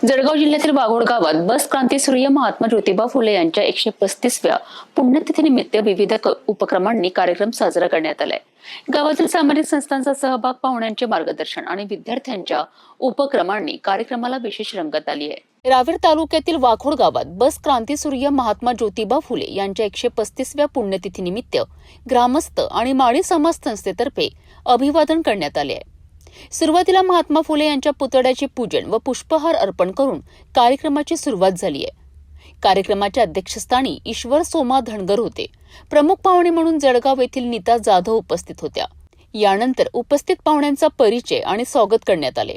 जळगाव जिल्ह्यातील वाघोड गावात बस क्रांतीसूर्य महात्मा ज्योतिबा फुले यांच्या 135व्या पुण्यतिथीनिमित्त विविध उपक्रमांनी कार्यक्रम साजरा करण्यात आलाय। गावातील सामाजिक संस्थांचा सहभाग, पाहुण्यांचे मार्गदर्शन आणि विद्यार्थ्यांच्या उपक्रमांनी कार्यक्रमाला विशेष रंगत आली आहे। रावेर तालुक्यातील वाघोड गावात बस क्रांतीसूर्य महात्मा ज्योतिबा फुले यांच्या 135व्या पुण्यतिथीनिमित्त ग्रामस्थ आणि माळी समाज संस्थेतर्फे अभिवादन करण्यात आले आहे। सुरुवातीला महात्मा फुले यांच्या पुतळ्याचे पूजन व पुष्पहार अर्पण करून कार्यक्रमाची सुरुवात झाली आहे। कार्यक्रमाच्या अध्यक्षस्थानी ईश्वर सोमा धनगर होते। प्रमुख पाहुणे म्हणून जळगाव येथील नीता जाधव उपस्थित होत्या। यानंतर उपस्थित पाहुण्यांचा परिचय आणि स्वागत करण्यात आले।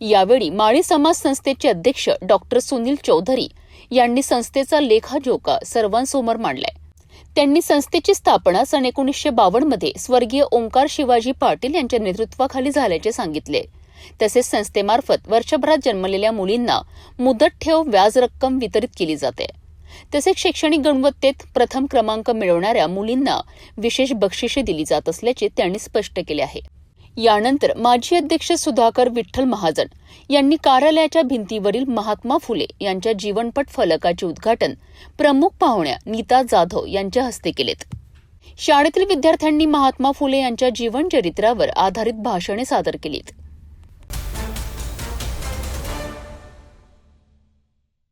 यावेळी माळी समाज संस्थेचे अध्यक्ष डॉक्टर सुनील चौधरी यांनी संस्थेचा लेखाजोखा सर्वांसमोर मांडलाय। त्यांनी संस्थेची स्थापना सन 1952 मध्ये स्वर्गीय ओंकार शिवाजी पाटील यांच्या नेतृत्वाखाली झाल्याचे सांगितले। तसेच संस्थेमार्फत वर्षभरात जन्मलेल्या मुलींना मुदत ठेव व्याज रक्कम वितरित केली जाते। तसेच शैक्षणिक गुणवत्तेत प्रथम क्रमांक मिळवणाऱ्या मुलींना विशेष बक्षिसे दिली जात असल्याचे त्यांनी स्पष्ट केले आहे। यानंतर माजी अध्यक्ष सुधाकर विठ्ठल महाजन यांनी कार्यालयाच्या भिंतीवरील महात्मा फुले यांच्या जीवनपट फलकाचे उद्घाटन प्रमुख पाहुण्या नीता जाधव यांच्या हस्ते केलेत। शाळेतील विद्यार्थ्यांनी महात्मा फुले यांच्या जीवनचरित्रावर आधारित भाषणे सादर केलीत।